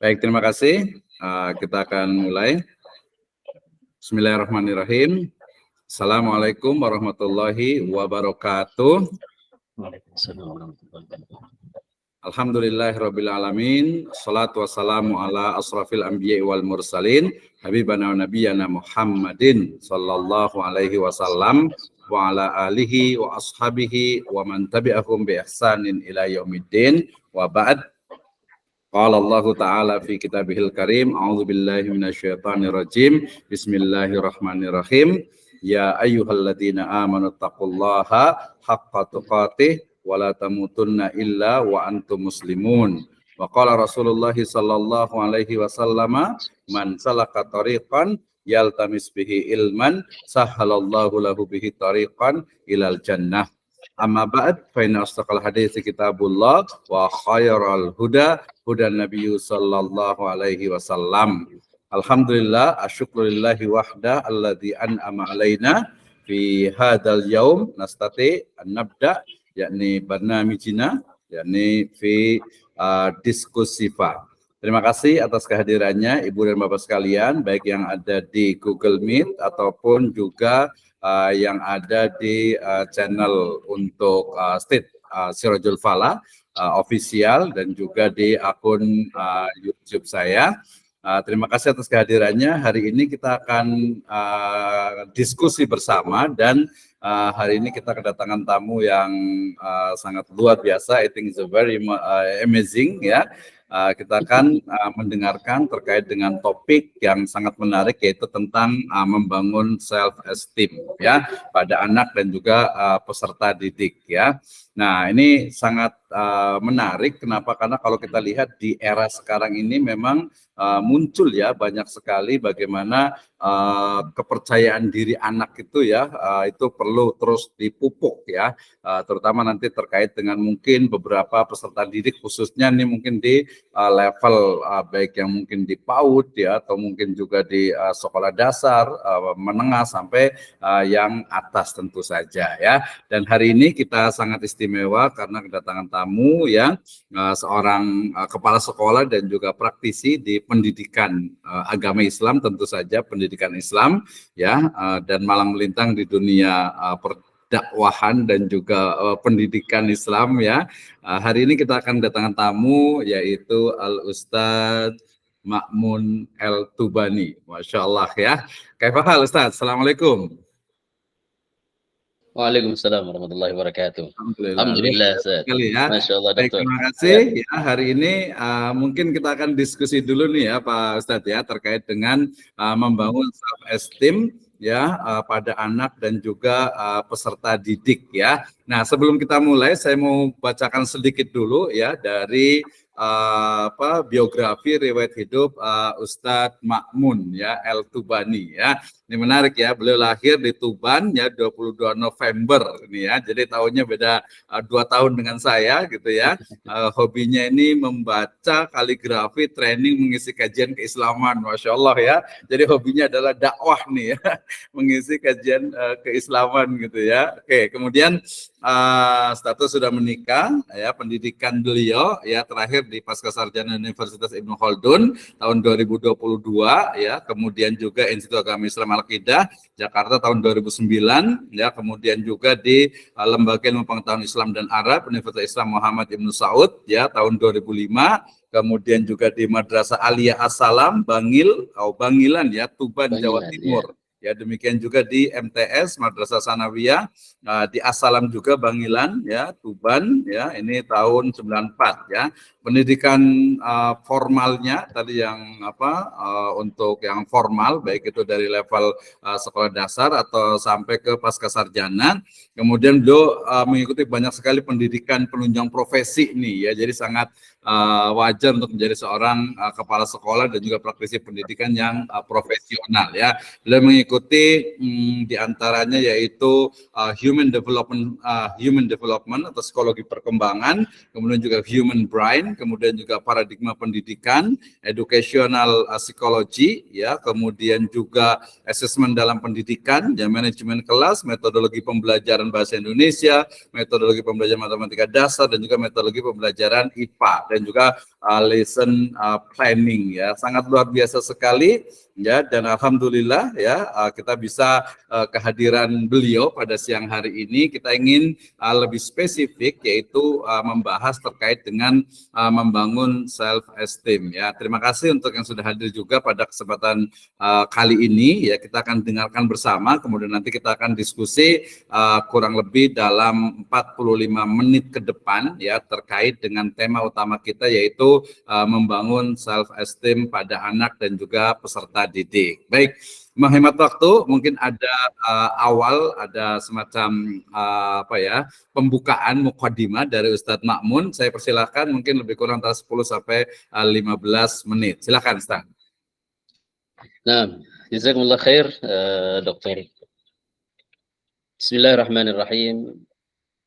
Baik, terima kasih. Kita akan mulai. Bismillahirrahmanirrahim. Assalamualaikum warahmatullahi wabarakatuh. Alhamdulillahirabbil alamin. Shalatu wassalamu ala asrafil anbiya'i wal mursalin, habibana wa nabiyyana Muhammadin sallallahu alaihi wasallam wa ala alihi wa ashabihi wa man tabi'ahum bi ihsanin ila yaumiddin. Wa ba'd. Qala Allah Ta'ala fi kitabihil karim, a'udzu billahi minasyaitonir rajim. Bismillahirrahmanirrahim. Ya ayyuhalladzina amanu taqullaha haqqa tuqatih wa la tamutunna illa wa antum muslimun. Wa qala Rasulullah sallallahu alaihi wasallam, man salaka tariqan yaltamis bihi ilman sahhalallahu lahu bihi tariqan ilal jannah. Amma ba'd, fa inna asdaqal hadits kitabullah wa khairal huda hudan nabiyyu sallallahu alaihi wasallam. Alhamdulillah, asyukrulillahi wahda alladzi an'ama alaina fi hadzal yaum nastati an nabda yakni barnamijina yakni fi diskusifa. Terima kasih atas kehadirannya Ibu dan Bapak sekalian, baik yang ada di Google Meet ataupun juga yang ada di channel untuk State Sirajul Falah official dan juga di akun YouTube saya. Terima kasih atas kehadirannya. Hari ini kita akan diskusi bersama dan hari ini kita kedatangan tamu yang sangat luar biasa. I think it's a very amazing ya. Kita akan mendengarkan terkait dengan topik yang sangat menarik, yaitu tentang membangun self esteem ya pada anak dan juga peserta didik ya. Nah, ini sangat menarik. Kenapa? Karena kalau kita lihat di era sekarang ini memang muncul ya banyak sekali bagaimana kepercayaan diri anak itu ya itu perlu terus dipupuk ya, terutama nanti terkait dengan mungkin beberapa peserta didik khususnya nih mungkin di level baik yang mungkin di PAUD ya atau mungkin juga di sekolah dasar, menengah sampai yang atas tentu saja ya. Dan hari ini kita sangat istimewa karena kedatangan tamu ya, seorang kepala sekolah dan juga praktisi di pendidikan agama Islam, tentu saja pendidikan Islam ya, dan malang melintang di dunia dakwahan dan juga pendidikan Islam ya. Hari ini kita akan kedatangan tamu yaitu Al-Ustadz Ma'mun El-Tubani. Masya Allah ya. Kaifahal Ustadz? Assalamualaikum. Waalaikumsalam warahmatullahi wabarakatuh. Alhamdulillah. Ya. Masya Allah, Baik, terima kasih. Ya, hari ini mungkin kita akan diskusi dulu nih ya Pak Ustadz ya terkait dengan membangun self esteem ya pada anak dan juga peserta didik ya. Nah, sebelum kita mulai saya mau bacakan sedikit dulu ya dari biografi riwayat hidup Ustadz Ma'mun ya El-Tubani ya. Ini menarik ya, beliau lahir di Tuban ya 22 November ini ya. Jadi tahunnya beda 2 tahun dengan saya gitu ya. Hobinya ini membaca, kaligrafi, training, mengisi kajian keislaman. Masya Allah ya. Jadi hobinya adalah dakwah nih ya. Mengisi kajian keislaman gitu ya. Oke, kemudian status sudah menikah ya, pendidikan beliau ya terakhir di Pascasarjana Universitas Ibnu Khaldun tahun 2022 ya, kemudian juga Institut Agama Islam Al-Qidah Jakarta tahun 2009 ya, kemudian juga di Lembaga Ilmu Pengetahuan Islam dan Arab Universitas Islam Muhammad Ibnu Saud ya tahun 2005, kemudian juga di Madrasah Aliyah As-Salam Bangilan ya Tuban Jawa Timur. Ya, demikian juga di MTS Madrasah Sanawiyah di As-Salam juga Bangilan ya Tuban ya, ini tahun 94 ya. Pendidikan formalnya tadi yang untuk yang formal baik itu dari level sekolah dasar atau sampai ke pascasarjana. Kemudian beliau mengikuti banyak sekali pendidikan penunjang profesi nih ya. Jadi sangat wajar untuk menjadi seorang kepala sekolah dan juga praktisi pendidikan yang profesional ya. Beliau mengikuti diantaranya yaitu human development atau psikologi perkembangan, kemudian juga human brain, kemudian juga paradigma pendidikan, educational psychology ya, kemudian juga assessment dalam pendidikan, ya, manajemen kelas, metodologi pembelajaran bahasa Indonesia, metodologi pembelajaran matematika dasar dan juga metodologi pembelajaran IPA. dan juga lesson planning ya. Sangat luar biasa sekali ya, dan alhamdulillah ya kita bisa kehadiran beliau pada siang hari ini. Kita ingin lebih spesifik, yaitu membahas terkait dengan membangun self esteem ya. Terima kasih untuk yang sudah hadir juga pada kesempatan kali ini ya. Kita akan dengarkan bersama, kemudian nanti kita akan diskusi kurang lebih dalam 45 menit ke depan ya, terkait dengan tema utama kita, yaitu membangun self esteem pada anak dan juga peserta didik. Baik, menghemat waktu, mungkin ada ada semacam pembukaan mukadimah dari Ustadz Ma'mun. Saya persilahkan, mungkin lebih kurang antara 10 sampai 15 menit. Silakan Ustadz. Nah, jazakumullah khair, Dokter. Bismillahirrahmanirrahim.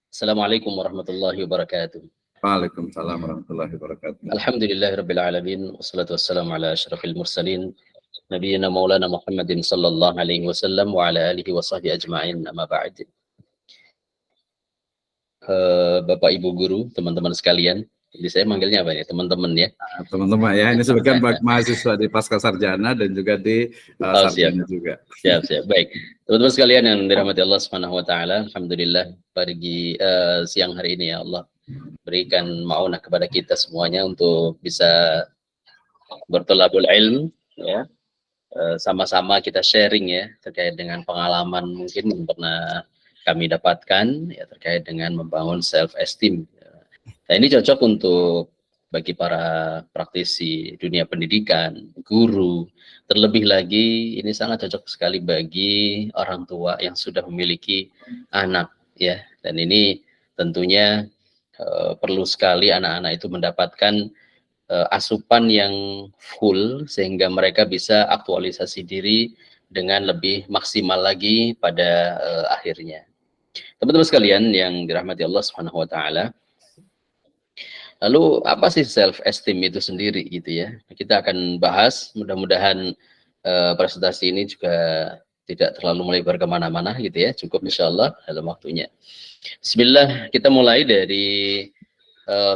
Assalamualaikum warahmatullahi wabarakatuh. Waalaikumsalam warahmatullahi wabarakatuh. Alhamdulillahirabbil alamin, wassalatu wassalamu ala asyrafil mursalin nabiyina maulana Muhammadin sallallahu alaihi wasallam wa ala alihi wa sahbihi ajma'in, amma ba'd. Bapak Ibu guru, teman-teman sekalian, jadi saya manggilnya apa ya, teman-teman ya? Teman-teman ya, ini sebagian mahasiswa di Pasca Sarjana dan juga di Sarjana juga. Siap. Baik, teman-teman sekalian yang dirahmati Allah Subhanahu wa taala, alhamdulillah pagi siang hari ini ya Allah berikan maunah kepada kita semuanya untuk bisa bertolabul ilm ya. Sama-sama kita sharing ya terkait dengan pengalaman mungkin yang pernah kami dapatkan ya terkait dengan membangun self esteem. Nah, ini cocok untuk bagi para praktisi dunia pendidikan, guru, terlebih lagi ini sangat cocok sekali bagi orang tua yang sudah memiliki anak ya. Dan ini tentunya perlu sekali anak-anak itu mendapatkan asupan yang full sehingga mereka bisa aktualisasi diri dengan lebih maksimal lagi pada akhirnya. Teman-teman sekalian yang dirahmati Allah Subhanahu wa taala. Lalu apa sih self esteem itu sendiri gitu ya? Kita akan bahas, mudah-mudahan presentasi ini juga tidak terlalu melebar kemana-mana gitu ya, cukup insyaallah dalam waktunya. Bismillah, kita mulai dari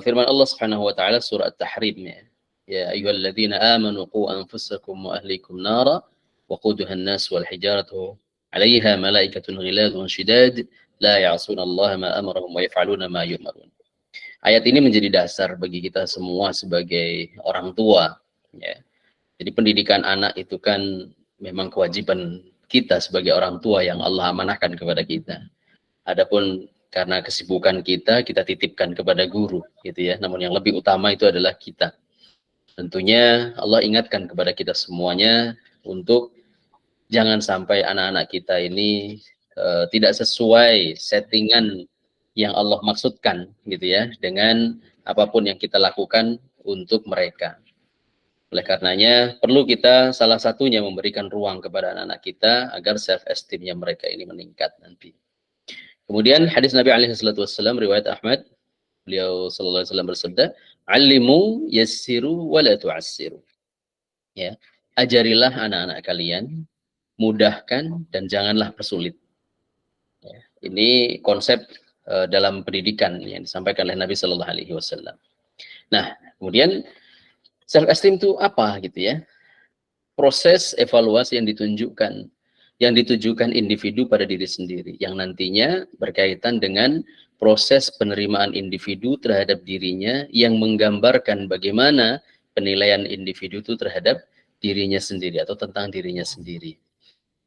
firman Allah Subhanahu wa taala surah At-Tahrim ya. Ya ayyuhalladzina amanu qu anfusakum wa ahlikum nara wa quduha an-nas wal hijaratu 'alayha malaikatun ghiladun shidad la ya'sunallaha ma amarahum wa yaf'aluna ma yu'marun. Ayat ini menjadi dasar bagi kita semua sebagai orang tua ya. Jadi pendidikan anak itu kan memang kewajiban kita sebagai orang tua yang Allah amanahkan kepada kita. Adapun karena kesibukan kita titipkan kepada guru gitu ya. Namun yang lebih utama itu adalah kita. Tentunya Allah ingatkan kepada kita semuanya untuk jangan sampai anak-anak kita ini tidak sesuai settingan yang Allah maksudkan gitu ya dengan apapun yang kita lakukan untuk mereka. Oleh karenanya perlu kita salah satunya memberikan ruang kepada anak-anak kita agar self esteemnya mereka ini meningkat nanti. Kemudian hadis Nabi alaihi salatu wasallam riwayat Ahmad, beliau sallallahu alaihi wasallam bersabda, "Allimu yassiru wa la tu'assiru." Ya, ajarilah anak-anak kalian, mudahkan dan janganlah persulit. Ya, ini konsep dalam pendidikan yang disampaikan oleh Nabi sallallahu alaihi wasallam. Nah, kemudian self esteem itu apa gitu ya? Proses evaluasi yang ditujukan individu pada diri sendiri, yang nantinya berkaitan dengan proses penerimaan individu terhadap dirinya yang menggambarkan bagaimana penilaian individu itu terhadap dirinya sendiri atau tentang dirinya sendiri.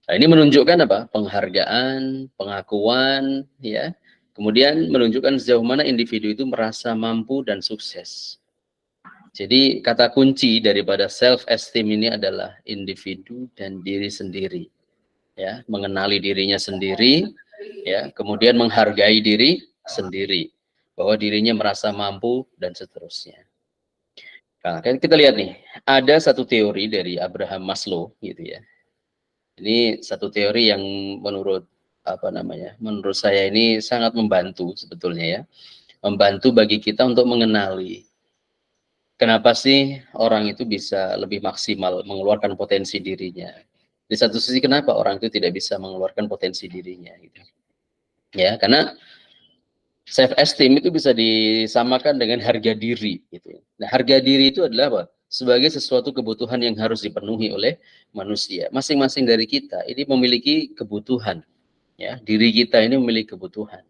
Nah, ini menunjukkan apa? Penghargaan, pengakuan, ya. Kemudian menunjukkan sejauh mana individu itu merasa mampu dan sukses. Jadi kata kunci daripada self esteem ini adalah individu dan diri sendiri. Ya, mengenali dirinya sendiri, ya, kemudian menghargai diri sendiri, bahwa dirinya merasa mampu dan seterusnya. Nah, kita lihat nih, ada satu teori dari Abraham Maslow, gitu ya. Ini satu teori yang menurut menurut saya ini sangat membantu sebetulnya ya, membantu bagi kita untuk mengenali kenapa sih orang itu bisa lebih maksimal mengeluarkan potensi dirinya. Di satu sisi kenapa orang itu tidak bisa mengeluarkan potensi dirinya gitu. Ya, karena Self esteem itu bisa disamakan dengan harga diri gitu. Nah, harga diri itu adalah apa? Sebagai sesuatu kebutuhan yang harus dipenuhi oleh manusia. Masing-masing dari kita ini memiliki kebutuhan, ya. Diri kita ini memiliki kebutuhan.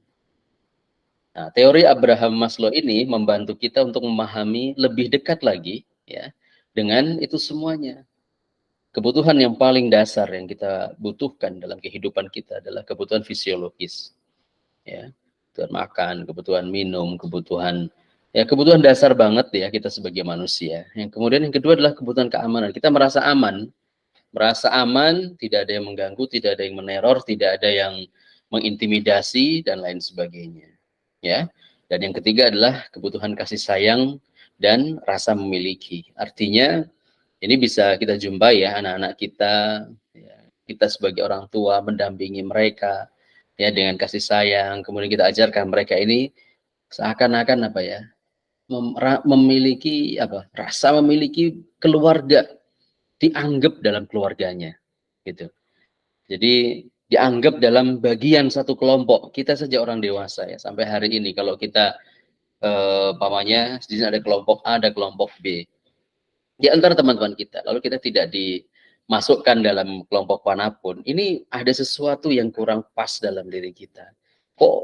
Nah, teori Abraham Maslow ini membantu kita untuk memahami lebih dekat lagi, ya, dengan itu semuanya. Kebutuhan yang paling dasar yang kita butuhkan dalam kehidupan kita adalah kebutuhan fisiologis, ya. Kebutuhan makan, kebutuhan minum, kebutuhan dasar banget ya kita sebagai manusia. Yang kemudian yang kedua adalah kebutuhan keamanan. Kita merasa aman, tidak ada yang mengganggu, tidak ada yang meneror, tidak ada yang mengintimidasi dan lain sebagainya. Ya. Dan yang ketiga adalah kebutuhan kasih sayang dan rasa memiliki. Artinya ini bisa kita jumpai ya anak-anak kita, ya, kita sebagai orang tua mendampingi mereka ya dengan kasih sayang, kemudian kita ajarkan mereka ini seakan-akan apa ya, memiliki apa, rasa memiliki keluarga, dianggap dalam keluarganya gitu. Jadi dianggap dalam bagian satu kelompok. Kita saja orang dewasa ya sampai hari ini kalau kita pamannya di sini ada kelompok A, ada kelompok B. Di antara teman-teman kita, lalu kita tidak dimasukkan dalam kelompok manapun, ini ada sesuatu yang kurang pas dalam diri kita. Kok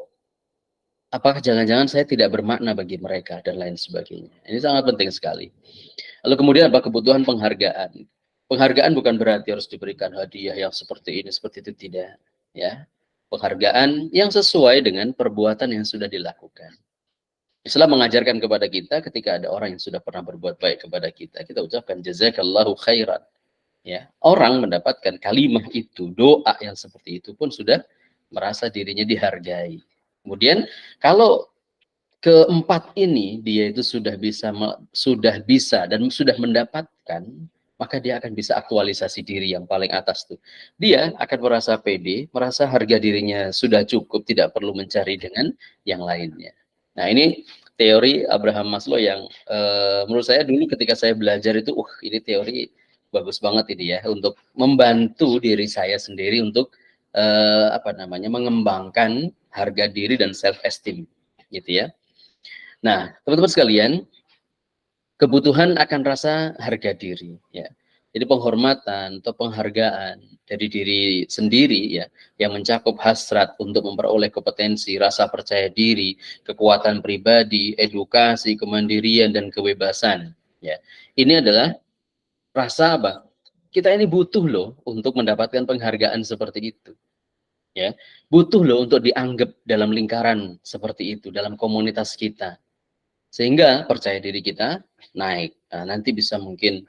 apakah jangan-jangan saya tidak bermakna bagi mereka dan lain sebagainya. Ini sangat penting sekali. Lalu kemudian apa kebutuhan penghargaan. Penghargaan bukan berarti harus diberikan hadiah yang seperti ini, seperti itu tidak, ya. Penghargaan yang sesuai dengan perbuatan yang sudah dilakukan. Islam mengajarkan kepada kita ketika ada orang yang sudah pernah berbuat baik kepada kita, kita ucapkan jazakallahu khairan. Ya, orang mendapatkan kalimat itu, doa yang seperti itu pun sudah merasa dirinya dihargai. Kemudian kalau keempat ini dia itu sudah bisa dan sudah mendapatkan, maka dia akan bisa aktualisasi diri yang paling atas tuh. Dia akan merasa pede, merasa harga dirinya sudah cukup, tidak perlu mencari dengan yang lainnya. Nah, ini teori Abraham Maslow yang menurut saya dulu ketika saya belajar itu, ini teori bagus banget ini ya untuk membantu diri saya sendiri untuk mengembangkan harga diri dan self esteem gitu ya. Nah, teman-teman sekalian, kebutuhan akan rasa harga diri, ya. Jadi penghormatan atau penghargaan dari diri sendiri, ya, yang mencakup hasrat untuk memperoleh kompetensi, rasa percaya diri, kekuatan pribadi, edukasi, kemandirian dan kebebasan, ya. Ini adalah rasa apa? Kita ini butuh loh untuk mendapatkan penghargaan seperti itu, ya. Butuh loh untuk dianggap dalam lingkaran seperti itu, dalam komunitas kita. Sehingga percaya diri kita naik. Nah, nanti bisa mungkin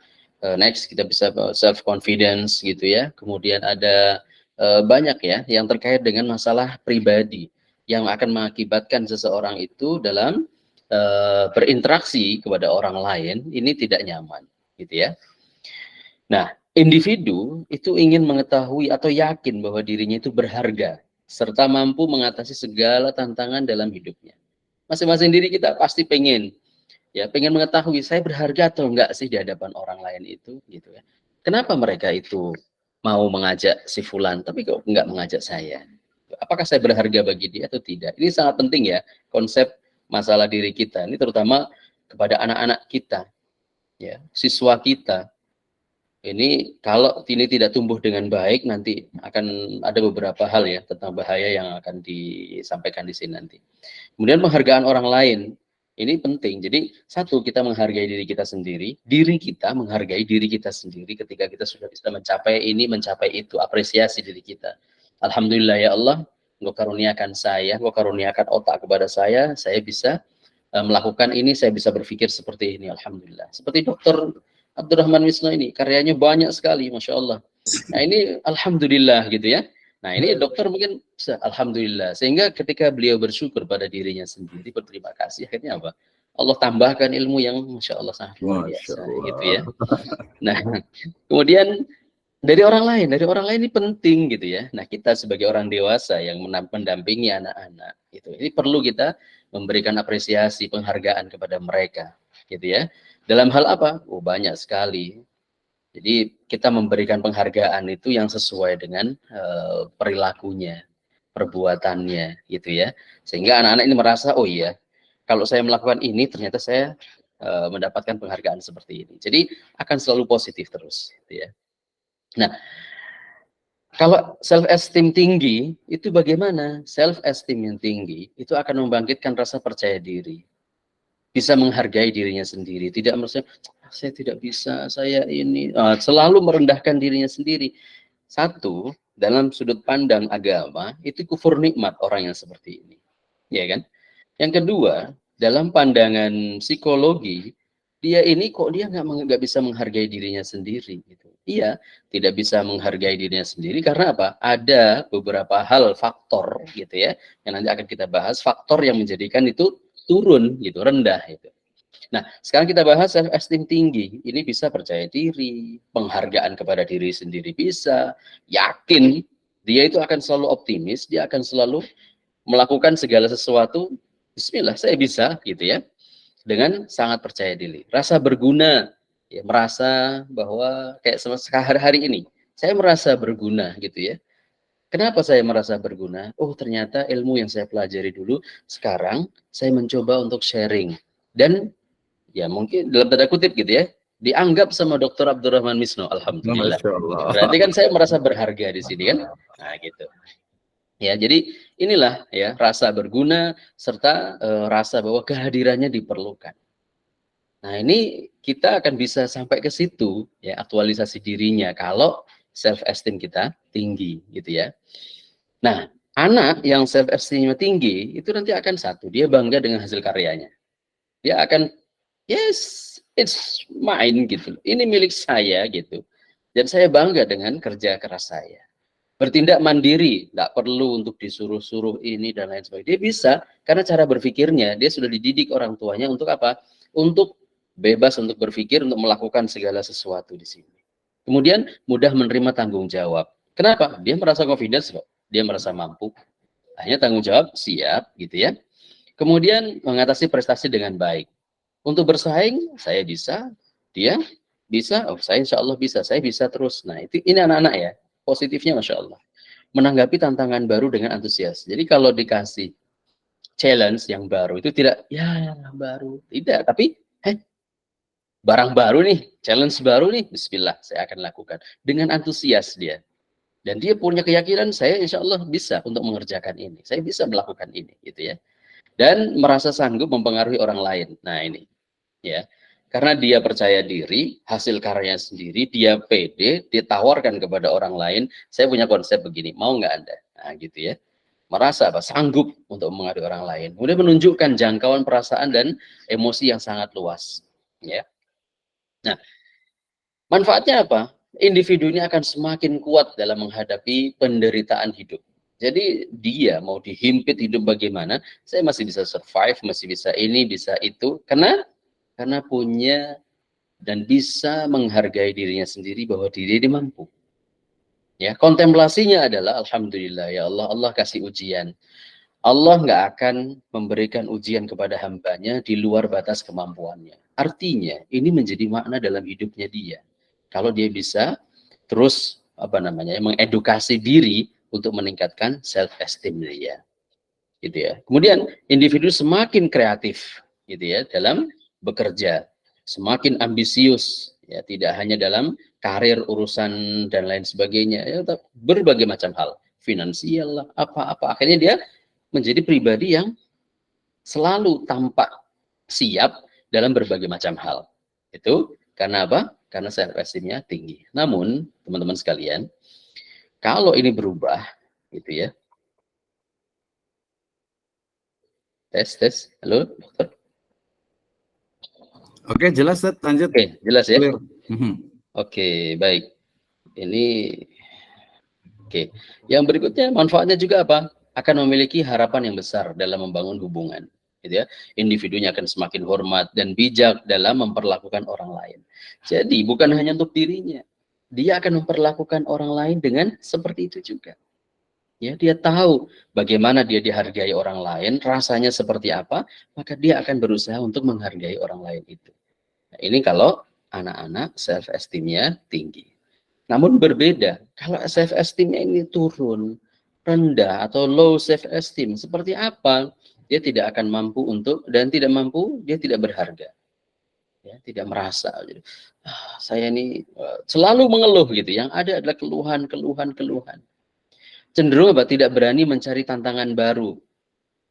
next kita bisa self confidence gitu ya. Kemudian ada banyak ya yang terkait dengan masalah pribadi yang akan mengakibatkan seseorang itu dalam berinteraksi kepada orang lain ini tidak nyaman gitu ya. Nah, individu itu ingin mengetahui atau yakin bahwa dirinya itu berharga serta mampu mengatasi segala tantangan dalam hidupnya. Masing-masing diri kita pasti pengen mengetahui saya berharga atau enggak sih di hadapan orang lain itu gitu ya. Kenapa mereka itu mau mengajak si fulan tapi kok enggak mengajak saya? Apakah saya berharga bagi dia atau tidak? Ini sangat penting ya konsep masalah diri kita. Ini terutama kepada anak-anak kita, ya, siswa kita. Ini kalau ini tidak tumbuh dengan baik nanti akan ada beberapa hal ya tentang bahaya yang akan disampaikan di sini nanti. Kemudian penghargaan orang lain ini penting. Jadi satu, kita menghargai diri kita sendiri, diri kita menghargai diri kita sendiri ketika kita sudah bisa mencapai ini, mencapai itu, apresiasi diri kita. Alhamdulillah ya Allah, Engkau karuniakan saya, Engkau karuniakan otak kepada saya bisa melakukan ini, saya bisa berpikir seperti ini, alhamdulillah. Seperti Dr. Abdurrahman Wisnu ini, karyanya banyak sekali, Masya Allah. Nah ini alhamdulillah gitu ya. Nah ini dokter mungkin alhamdulillah. Sehingga ketika beliau bersyukur pada dirinya sendiri, berterima kasih, akhirnya apa? Allah tambahkan ilmu yang Masya Allah sangat luar biasa gitu ya. Nah kemudian dari orang lain ini penting gitu ya. Nah kita sebagai orang dewasa yang mendampingi anak-anak gitu, ini perlu kita memberikan apresiasi, penghargaan kepada mereka gitu ya. Dalam hal apa? Oh banyak sekali. Jadi kita memberikan penghargaan itu yang sesuai dengan perilakunya. perbuatannya gitu ya. Sehingga anak-anak ini merasa, oh iya, kalau saya melakukan ini ternyata saya mendapatkan penghargaan seperti ini. Jadi akan selalu positif terus gitu ya. Nah, kalau self esteem tinggi itu bagaimana? Self esteem yang tinggi itu akan membangkitkan rasa percaya diri, bisa menghargai dirinya sendiri, tidak merasa saya tidak bisa, saya ini selalu merendahkan dirinya sendiri. Satu, dalam sudut pandang agama itu kufur nikmat orang yang seperti ini, ya kan? Yang kedua, dalam pandangan psikologi, dia ini kok dia nggak bisa menghargai dirinya sendiri gitu. Iya, tidak bisa menghargai dirinya sendiri karena apa? Ada beberapa hal faktor gitu ya, yang nanti akan kita bahas, faktor yang menjadikan itu turun gitu, rendah itu. Nah, sekarang kita bahas self esteem tinggi. Ini bisa percaya diri, penghargaan kepada diri sendiri bisa, yakin dia itu akan selalu optimis, dia akan selalu melakukan segala sesuatu, bismillah saya bisa gitu ya, dengan sangat percaya diri, rasa berguna, ya, merasa bahwa kayak hari ini saya merasa berguna gitu ya. Kenapa saya merasa berguna? Oh ternyata ilmu yang saya pelajari dulu sekarang saya mencoba untuk sharing dan ya mungkin dalam tanda kutip gitu ya, dianggap sama Dr. Abdurrahman Misno, alhamdulillah. Masya Allah. Berarti kan saya merasa berharga di sini kan, nah gitu. Ya, jadi inilah ya rasa berguna serta rasa bahwa kehadirannya diperlukan. Nah, ini kita akan bisa sampai ke situ ya aktualisasi dirinya kalau self esteem kita tinggi gitu ya. Nah, anak yang self esteemnya tinggi itu nanti akan satu, dia bangga dengan hasil karyanya. Dia akan yes, it's mine gitu. Ini milik saya gitu. Dan saya bangga dengan kerja keras saya. Bertindak mandiri, nggak perlu untuk disuruh-suruh ini dan lain sebagainya. Dia bisa, karena cara berpikirnya, dia sudah dididik orang tuanya untuk apa? Untuk bebas untuk berpikir, untuk melakukan segala sesuatu di sini. Kemudian mudah menerima tanggung jawab. Kenapa? Dia merasa confidence kok. Dia merasa mampu. Hanya tanggung jawab, siap gitu ya. Kemudian mengatasi prestasi dengan baik. Untuk bersaing, saya bisa, dia bisa, oh saya insya Allah bisa, saya bisa terus. Nah, ini anak-anak ya. Positifnya Masya Allah. Menanggapi tantangan baru dengan antusias. Jadi kalau dikasih challenge yang baru itu tidak, ya baru. Tidak, tapi barang baru nih, challenge baru nih, bismillah saya akan lakukan. Dengan antusias dia. Dan dia punya keyakinan saya insya Allah bisa untuk mengerjakan ini. Saya bisa melakukan ini gitu ya. Dan merasa sanggup mempengaruhi orang lain. Nah ini ya. Karena dia percaya diri, hasil karyanya sendiri, dia pede, ditawarkan kepada orang lain. Saya punya konsep begini, mau nggak Anda? Nah, gitu ya. Merasa apa? Sanggup untuk mengaruhi orang lain. Kemudian menunjukkan jangkauan perasaan dan emosi yang sangat luas. Ya. Nah, manfaatnya apa? Individu ini akan semakin kuat dalam menghadapi penderitaan hidup. Jadi dia mau dihimpit hidup bagaimana, saya masih bisa survive, masih bisa ini, bisa itu. Karena punya dan bisa menghargai dirinya sendiri bahwa diri dia mampu. Ya, kontemplasinya adalah alhamdulillah ya Allah, Allah kasih ujian. Allah nggak akan memberikan ujian kepada hambanya di luar batas kemampuannya. Artinya ini menjadi makna dalam hidupnya dia. Kalau dia bisa terus mengedukasi diri untuk meningkatkan self esteem dia. Gitu ya. Kemudian individu semakin kreatif gitu ya dalam bekerja, semakin ambisius ya, tidak hanya dalam karir, urusan dan lain sebagainya ya, berbagai macam hal, finansial lah, apa-apa. Akhirnya dia menjadi pribadi yang selalu tampak siap dalam berbagai macam hal. Itu karena apa? Karena self esteem-nya tinggi. Namun, teman-teman sekalian, kalau ini berubah gitu ya. Tes. Halo, dokter. Oke, jelas, Ustaz. Lanjut. Oke, jelas ya. Clear. Oke, baik. Ini oke. Yang berikutnya manfaatnya juga apa? Akan memiliki harapan yang besar dalam membangun hubungan, gitu ya. Individunya akan semakin hormat dan bijak dalam memperlakukan orang lain. Jadi bukan hanya untuk dirinya, dia akan memperlakukan orang lain dengan seperti itu juga. Ya, dia tahu bagaimana dia dihargai orang lain, rasanya seperti apa, maka dia akan berusaha untuk menghargai orang lain itu. Nah, ini kalau anak-anak self esteem-nya tinggi. Namun berbeda, kalau self esteem-nya ini turun, rendah atau low self esteem, seperti apa? Dia tidak akan mampu untuk, dan tidak mampu, dia tidak berharga. Ya, tidak merasa gitu. Saya ini selalu mengeluh gitu. Yang ada adalah keluhan, keluhan, keluhan. Cenderung apa? Tidak berani mencari tantangan baru.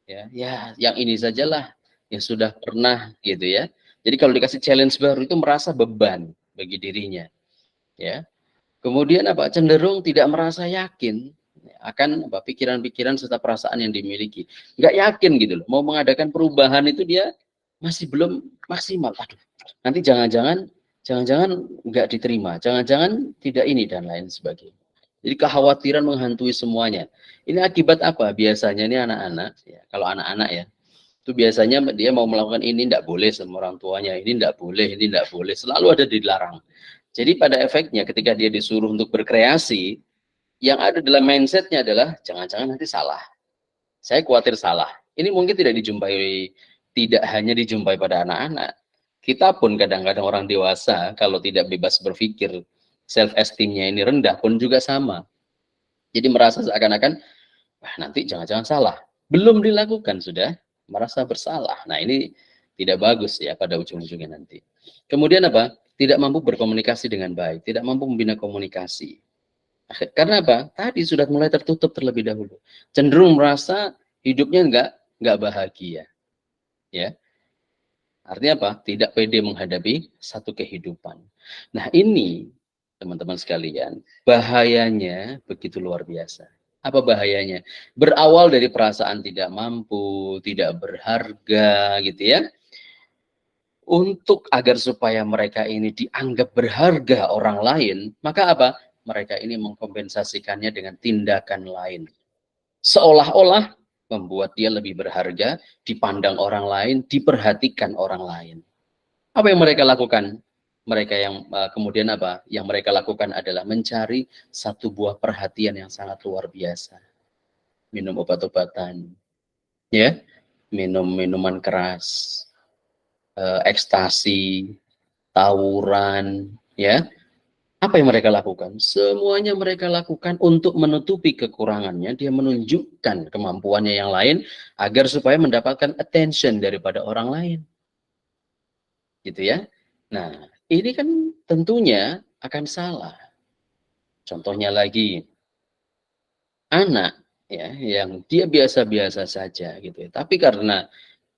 Ya, yang ini sajalah yang sudah pernah gitu ya. Jadi kalau dikasih challenge baru itu merasa beban bagi dirinya. Ya. Kemudian apa? Cenderung tidak merasa yakin akan apa pikiran-pikiran serta perasaan yang dimiliki. Nggak yakin gitu loh. Mau mengadakan perubahan itu dia masih belum maksimal. Aduh, nanti jangan-jangan nggak diterima, jangan-jangan tidak ini dan lain sebagainya. Jadi kekhawatiran menghantui semuanya. Ini akibat apa? Biasanya ini anak-anak, ya, kalau anak-anak ya, itu biasanya dia mau melakukan ini tidak boleh sama orang tuanya, ini tidak boleh, selalu ada dilarang. Jadi pada efeknya ketika dia disuruh untuk berkreasi, yang ada dalam mindsetnya adalah jangan-jangan nanti salah. Saya khawatir salah. Ini mungkin tidak hanya dijumpai pada anak-anak. Kita pun kadang-kadang orang dewasa kalau tidak bebas berpikir, self esteemnya ini rendah pun juga sama. Jadi merasa seakan-akan nanti jangan-jangan salah. Belum dilakukan sudah merasa bersalah. Nah, ini tidak bagus ya pada ujung-ujungnya nanti. Kemudian apa? Tidak mampu berkomunikasi dengan baik, tidak mampu membina komunikasi. Karena apa? Tadi sudah mulai tertutup terlebih dahulu. Cenderung merasa hidupnya enggak bahagia. Ya. Artinya apa? Tidak pede menghadapi satu kehidupan. Nah, ini teman-teman sekalian, bahayanya begitu luar biasa. Apa bahayanya? Berawal dari perasaan tidak mampu, tidak berharga gitu ya. Untuk agar supaya mereka ini dianggap berharga orang lain, maka apa? Mereka ini mengkompensasikannya dengan tindakan lain. Seolah-olah membuat dia lebih berharga, dipandang orang lain, diperhatikan orang lain. Apa yang mereka lakukan? Mereka yang kemudian apa? Yang mereka lakukan adalah mencari satu buah perhatian yang sangat luar biasa. Minum obat-obatan, ya, minum minuman keras, ekstasi, tawuran, ya. Apa yang mereka lakukan? Semuanya mereka lakukan untuk menutupi kekurangannya. Dia menunjukkan kemampuannya yang lain agar supaya mendapatkan attention daripada orang lain. Gitu ya. Nah, ini kan tentunya akan salah. Contohnya lagi, anak ya yang dia biasa-biasa saja gitu ya. Tapi karena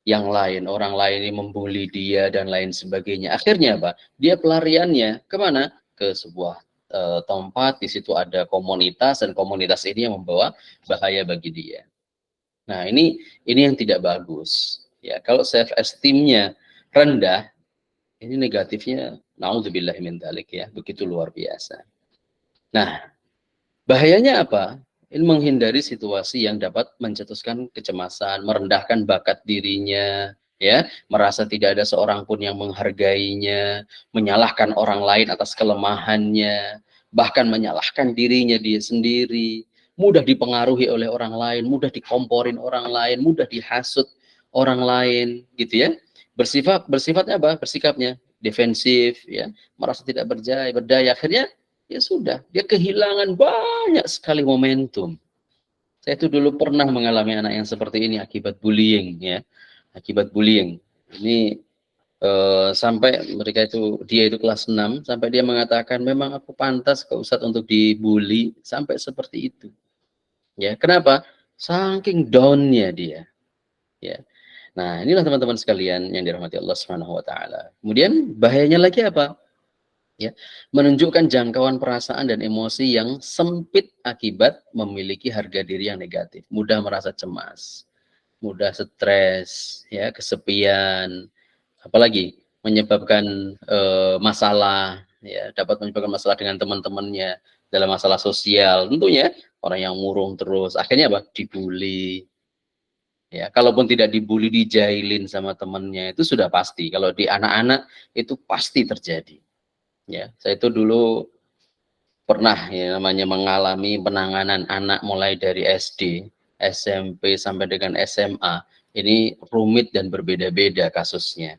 yang lain, orang lain ini membuli dia dan lain sebagainya. Akhirnya apa? Dia pelariannya kemana? Ke sebuah tempat, di situ ada komunitas, dan komunitas ini yang membawa bahaya bagi dia. Nah, ini yang tidak bagus. Ya, kalau self esteemnya rendah, ini negatifnya naudzubillah min dzalik ya, begitu luar biasa. Nah, bahayanya apa? Ini menghindari situasi yang dapat mencetuskan kecemasan, merendahkan bakat dirinya, ya, merasa tidak ada seorang pun yang menghargainya, menyalahkan orang lain atas kelemahannya, bahkan menyalahkan dirinya dia sendiri, mudah dipengaruhi oleh orang lain, mudah dikomporin orang lain, mudah dihasut orang lain, gitu ya. Bersifatnya apa? Bersikapnya defensif, ya, merasa tidak berdaya, akhirnya ya sudah, dia kehilangan banyak sekali momentum. Saya itu dulu pernah mengalami anak yang seperti ini akibat bullying, ya, akibat bullying. Ini sampai dia itu kelas 6, sampai dia mengatakan memang aku pantas ke Ustadz untuk dibully, sampai seperti itu. Ya, kenapa? Saking down-nya dia. Ya. Nah, inilah teman-teman sekalian yang dirahmati Allah Subhanahu wa taala. Kemudian bahayanya lagi apa? Ya, menunjukkan jangkauan perasaan dan emosi yang sempit akibat memiliki harga diri yang negatif, mudah merasa cemas, mudah stres, ya, kesepian, apalagi menyebabkan masalah, ya, dapat menyebabkan masalah dengan teman-temannya dalam masalah sosial, tentunya orang yang murung terus, akhirnya apa? Dibully. Ya, kalaupun tidak dibully, dijailin sama temannya, itu sudah pasti. Kalau di anak-anak itu pasti terjadi. Ya, saya itu dulu pernah ya namanya mengalami penanganan anak mulai dari SD, SMP sampai dengan SMA. Ini rumit dan berbeda-beda kasusnya.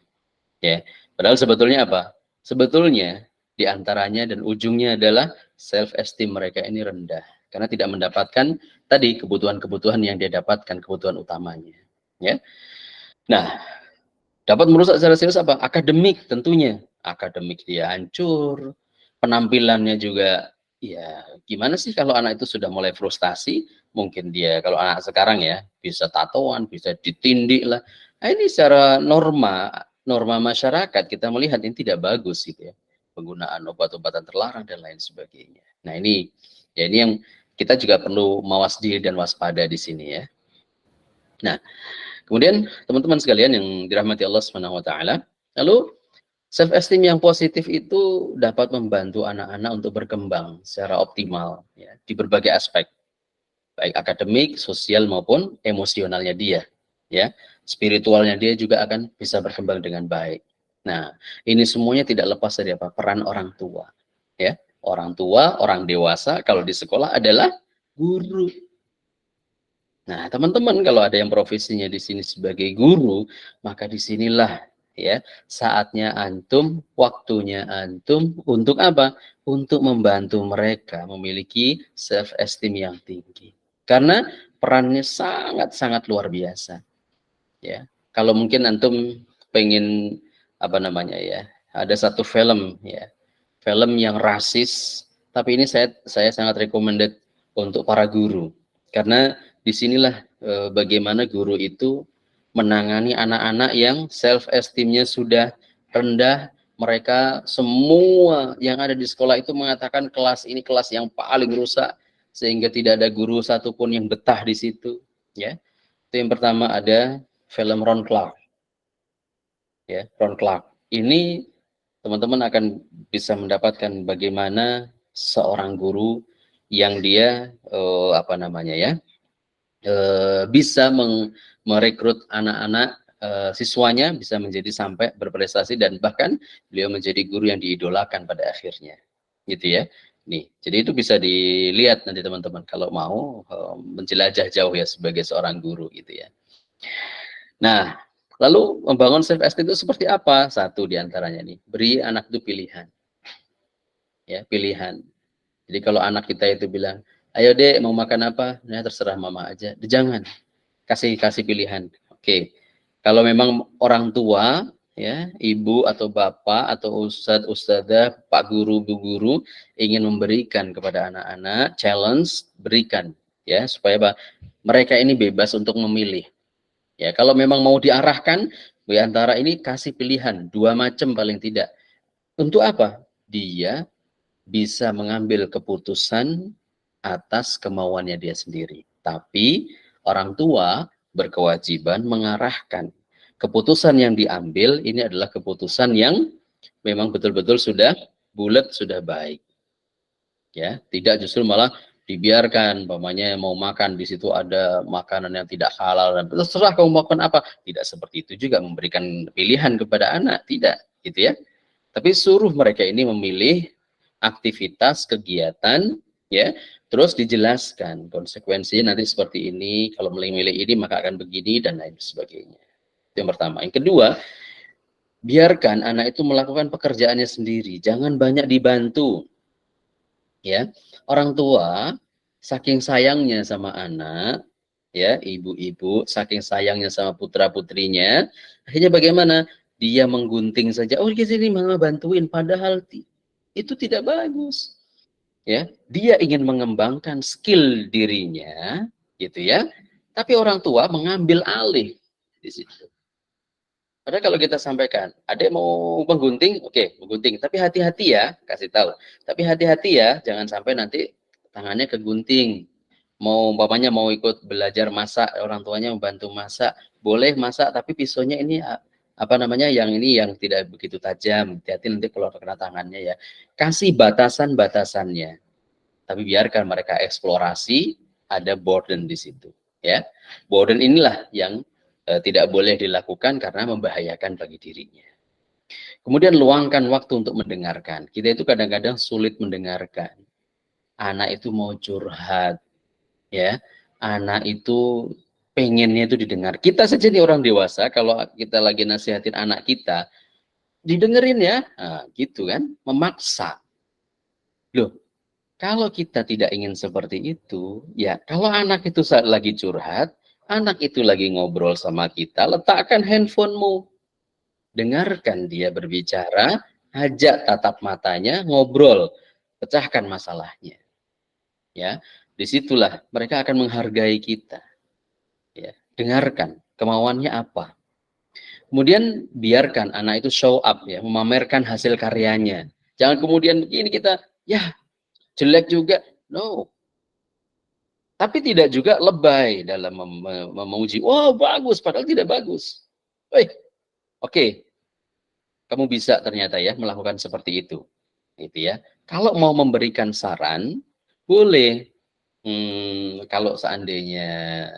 Ya, padahal sebetulnya apa? Sebetulnya diantaranya dan ujungnya adalah self esteem mereka ini rendah. karena tidak mendapatkan tadi kebutuhan-kebutuhan yang dia dapatkan, kebutuhan utamanya. Ya, nah dapat merusak secara serius apa? Akademik tentunya, akademik dia hancur, penampilannya juga. Ya, gimana sih kalau anak itu sudah mulai frustasi? Mungkin dia kalau anak sekarang ya bisa tatoan, bisa ditindik lah. Nah, ini secara norma masyarakat kita melihat ini tidak bagus gitu ya. Penggunaan obat-obatan terlarang dan lain sebagainya. Nah, ini ya ini yang kita juga perlu mawas diri dan waspada di sini ya. Nah, kemudian teman-teman sekalian yang dirahmati Allah Subhanahu wa taala, lalu self esteem yang positif itu dapat membantu anak-anak untuk berkembang secara optimal ya, di berbagai aspek, baik akademik, sosial maupun emosionalnya dia, ya. Spiritualnya dia juga akan bisa berkembang dengan baik. Nah, ini semuanya tidak lepas dari apa? Peran orang tua, ya. Orang tua, orang dewasa kalau di sekolah adalah guru. Nah, teman-teman kalau ada yang profesinya di sini sebagai guru, maka disinilah ya saatnya antum, waktunya antum untuk apa? Untuk membantu mereka memiliki self esteem yang tinggi. Karena perannya sangat-sangat luar biasa. Ya, kalau mungkin antum pengen apa namanya ya, ada satu film ya, film yang rasis, tapi ini saya sangat recommended untuk para guru karena disinilah bagaimana guru itu menangani anak-anak yang self esteemnya sudah rendah. Mereka semua yang ada di sekolah itu mengatakan kelas ini kelas yang paling rusak sehingga tidak ada guru satupun yang betah di situ. Ya, itu yang pertama. Ada film Ron Clark. Ya, Ron Clark. Ini teman-teman akan bisa mendapatkan bagaimana seorang guru yang dia apa namanya ya bisa merekrut anak-anak siswanya bisa menjadi sampai berprestasi dan bahkan beliau menjadi guru yang diidolakan pada akhirnya, gitu ya. Nih, jadi itu bisa dilihat nanti teman-teman kalau mau menjelajah jauh ya sebagai seorang guru gitu ya. Nah, lalu membangun self esteem itu seperti apa? Satu diantaranya nih, beri anak itu pilihan. Ya, pilihan. Jadi kalau anak kita itu bilang, ayo dek mau makan apa? Nah, terserah mama aja. Jangan, kasih pilihan. Oke, kalau memang orang tua, ya ibu atau bapak atau ustadz ustadzah, pak guru bu guru ingin memberikan kepada anak-anak challenge, berikan ya supaya apa? Mereka ini bebas untuk memilih. Ya, kalau memang mau diarahkan di antara ini kasih pilihan dua macam paling tidak. Untuk apa? Dia bisa mengambil keputusan atas kemauannya dia sendiri. Tapi orang tua berkewajiban mengarahkan. Keputusan yang diambil ini adalah keputusan yang memang betul-betul sudah bulat, sudah baik. Ya, tidak justru malah dibiarkan, umpamanya mau makan di situ ada makanan yang tidak halal dan terserah kamu makan apa. Tidak seperti itu juga memberikan pilihan kepada anak, tidak, gitu ya. Tapi suruh mereka ini memilih aktivitas, kegiatan, ya, terus dijelaskan konsekuensinya nanti seperti ini, kalau memilih ini maka akan begini dan lain sebagainya. Itu yang pertama. Yang kedua, biarkan anak itu melakukan pekerjaannya sendiri, jangan banyak dibantu. Ya, orang tua saking sayangnya sama anak, ya, ibu-ibu saking sayangnya sama putra-putrinya, akhirnya bagaimana? Dia menggunting saja. Oh, di sini mama bantuin, padahal itu tidak bagus. Ya, dia ingin mengembangkan skill dirinya, gitu ya. Tapi orang tua mengambil alih di situ. Padahal kalau kita sampaikan, adek mau menggunting, oke, menggunting. Tapi hati-hati ya, kasih tahu. Tapi hati-hati ya, jangan sampai nanti tangannya kegunting. Mau umpamanya mau ikut belajar masak, orang tuanya membantu masak, boleh masak, tapi pisaunya ini apa namanya, yang ini yang tidak begitu tajam. Hati-hati nanti kalau kena tangannya ya. Kasih batasan-batasannya. Tapi biarkan mereka eksplorasi, ada burden di situ. Ya, burden inilah yang tidak boleh dilakukan karena membahayakan bagi dirinya. Kemudian luangkan waktu untuk mendengarkan. Kita itu kadang-kadang sulit mendengarkan. Anak itu mau curhat, ya. Anak itu pengennya itu didengar. Kita saja nih orang dewasa, kalau kita lagi nasihatin anak kita, didengerin ya, nah, gitu kan, memaksa. Loh, Kalau kita tidak ingin seperti itu, ya kalau anak itu saat lagi curhat, anak itu lagi ngobrol sama kita, letakkan handphonemu, dengarkan dia berbicara, ajak tatap matanya, ngobrol, pecahkan masalahnya. Ya, disitulah mereka akan menghargai kita. Ya, dengarkan kemauannya apa. Kemudian biarkan anak itu show up, ya, memamerkan hasil karyanya. Jangan kemudian begini kita, ya jelek juga, no. Tapi tidak juga lebay dalam memuji. Wow, bagus, padahal tidak bagus. Oke, kamu bisa ternyata ya melakukan seperti itu, gitu ya. Kalau mau memberikan saran, boleh. Kalau seandainya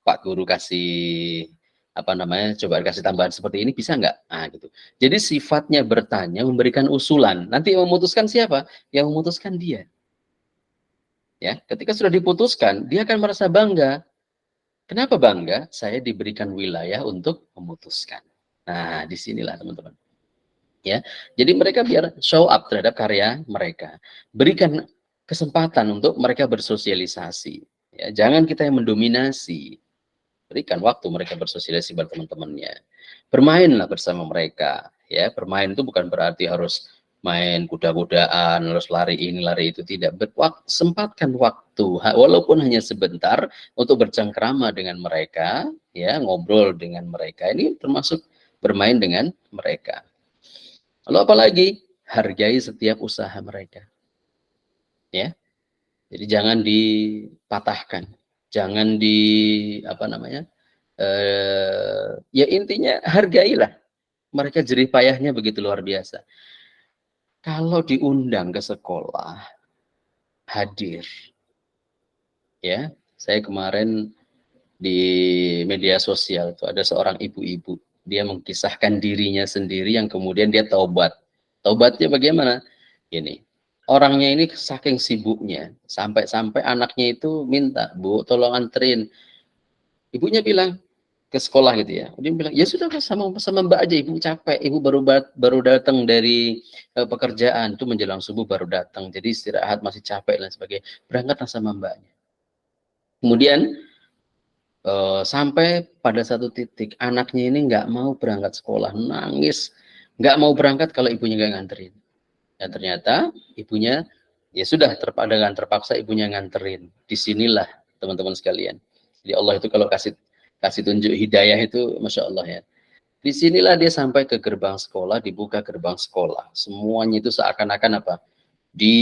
Pak Guru kasih apa namanya, coba kasih tambahan seperti ini bisa nggak? Nah, gitu. Jadi sifatnya bertanya, memberikan usulan. Nanti yang memutuskan siapa? Yang memutuskan dia. Ya, ketika sudah diputuskan, dia akan merasa bangga. Kenapa bangga? Saya diberikan wilayah untuk memutuskan. Nah, disinilah teman-teman. Ya, jadi mereka biar show up terhadap karya mereka. Berikan kesempatan untuk mereka bersosialisasi. Ya, jangan kita yang mendominasi. Berikan waktu mereka bersosialisasi berteman-temannya. Bermainlah bersama mereka. Ya, bermain itu bukan berarti harus main kuda-kudaan, harus lari ini, lari itu, tidak. Sempatkan waktu, walaupun hanya sebentar, untuk bercengkrama dengan mereka, ya, ngobrol dengan mereka. Ini termasuk bermain dengan mereka. Lalu apalagi hargai setiap usaha mereka. Ya. Jadi jangan dipatahkan. Jangan apa namanya? Ya intinya hargailah. Mereka jerih payahnya begitu luar biasa. Kalau diundang ke sekolah, hadir. Ya, saya kemarin di media sosial itu ada seorang ibu-ibu. Dia mengkisahkan dirinya sendiri yang kemudian dia taubat. Taubatnya bagaimana? Ini, orangnya ini saking sibuknya, sampai-sampai anaknya itu minta, Bu, tolong anterin. Ibunya bilang, ke sekolah gitu ya. Dia bilang, ya sudah sama Mbak aja, Ibu capek, Ibu baru datang dari pekerjaan, itu menjelang subuh baru datang, jadi istirahat masih capek dan sebagainya. Berangkatlah sama Mbaknya. Kemudian sampai pada satu titik anaknya ini nggak mau berangkat sekolah, nangis, nggak mau berangkat kalau ibunya nggak nganterin. Dan ternyata ibunya ya sudah terpaksa ibunya nganterin. Disinilah teman-teman sekalian. Jadi Allah itu kalau kasih tunjuk hidayah itu Masya Allah ya. Disinilah dia sampai ke gerbang sekolah, dibuka gerbang sekolah. Semuanya itu seakan-akan apa? Di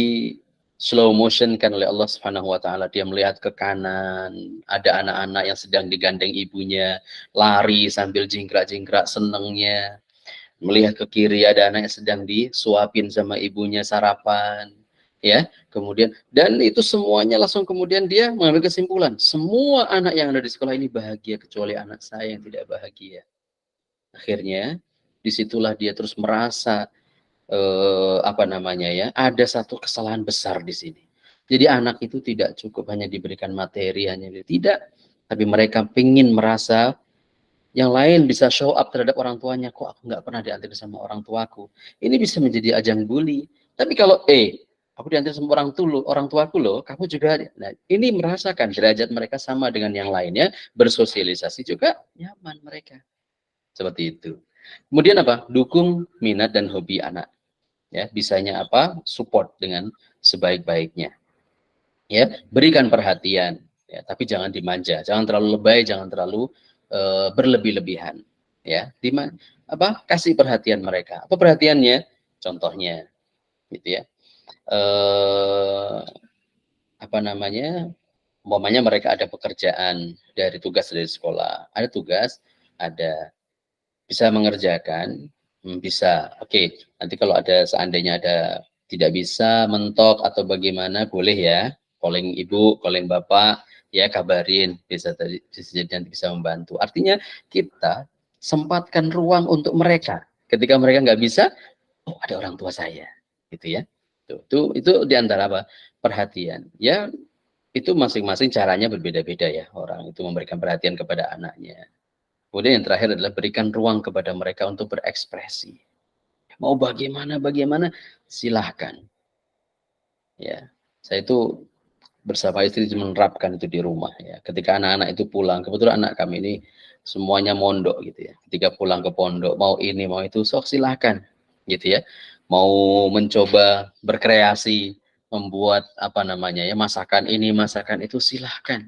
slow motion kan oleh Allah Subhanahu wa taala. Dia melihat ke kanan, ada anak-anak yang sedang digandeng ibunya, lari sambil jingkrak-jingkrak senengnya. Melihat ke kiri ada anak yang sedang disuapin sama ibunya sarapan, ya. Kemudian dan itu semuanya langsung kemudian dia mengambil kesimpulan, semua anak yang ada di sekolah ini bahagia kecuali anak saya yang tidak bahagia. Akhirnya disitulah dia terus merasa apa namanya ya, ada satu kesalahan besar di sini. Jadi anak itu tidak cukup hanya diberikan materi, hanya tidak, tapi mereka ingin merasa yang lain bisa show up terhadap orang tuanya. Kok aku nggak pernah diantar sama orang tuaku? Ini bisa menjadi ajang bully. Tapi kalau aku diantar sama orang tuaku loh, kamu juga. Nah, ini merasakan derajat mereka sama dengan yang lainnya, bersosialisasi juga nyaman mereka. Seperti itu. Kemudian apa? Dukung minat dan hobi anak. Ya, bisanya apa? Support dengan sebaik-baiknya. Ya, berikan perhatian. Ya, tapi jangan dimanja, jangan terlalu lebay, jangan terlalu berlebih-lebihan. Ya, kasih perhatian mereka. Apa perhatiannya? Contohnya, gitu ya. Apa namanya? Umpamanya mereka ada pekerjaan dari tugas dari sekolah, ada tugas, ada bisa mengerjakan, bisa. Oke, nanti kalau ada seandainya ada tidak bisa mentok atau bagaimana, boleh ya, calling ibu, calling bapak, ya kabarin, bisa jadi nanti bisa membantu. Artinya kita sempatkan ruang untuk mereka. Ketika mereka nggak bisa, oh ada orang tua saya, gitu ya. Itu diantara apa? Perhatian. Ya itu masing-masing caranya berbeda-beda ya, orang itu memberikan perhatian kepada anaknya. Kemudian yang terakhir adalah berikan ruang kepada mereka untuk berekspresi. Mau bagaimana silahkan. Ya. Saya itu bersama istri menerapkan itu di rumah ya. Ketika anak-anak itu pulang, kebetulan anak kami ini semuanya mondok gitu ya. Ketika pulang ke pondok, mau ini mau itu, sok silahkan gitu ya. Mau mencoba berkreasi, membuat apa namanya ya, masakan ini, masakan itu, silahkan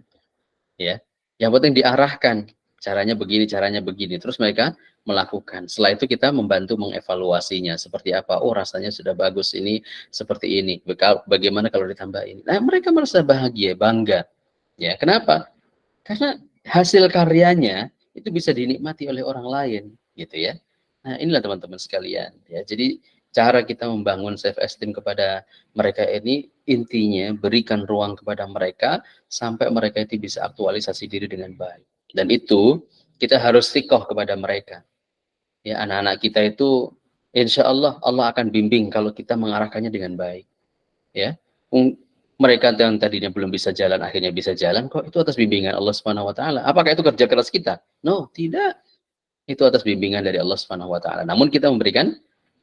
ya. Yang penting diarahkan, caranya begini, terus mereka melakukan. Setelah itu kita membantu mengevaluasinya seperti apa. Oh, rasanya sudah bagus, ini seperti ini. Bagaimana kalau ditambah ini? Nah, mereka merasa bahagia, bangga. Ya, kenapa? Karena hasil karyanya itu bisa dinikmati oleh orang lain, gitu ya. Nah, inilah teman-teman sekalian ya. Jadi cara kita membangun self esteem kepada mereka ini intinya berikan ruang kepada mereka sampai mereka itu bisa aktualisasi diri dengan baik. Dan itu kita harus tikoh kepada mereka. Ya, anak-anak kita itu insya Allah Allah akan bimbing kalau kita mengarahkannya dengan baik. Ya, mereka yang tadinya belum bisa jalan akhirnya bisa jalan kok, itu atas bimbingan Allah Subhanahu Wa Taala. Apakah itu kerja keras kita? No, tidak. Itu atas bimbingan dari Allah Subhanahu Wa Taala. Namun kita memberikan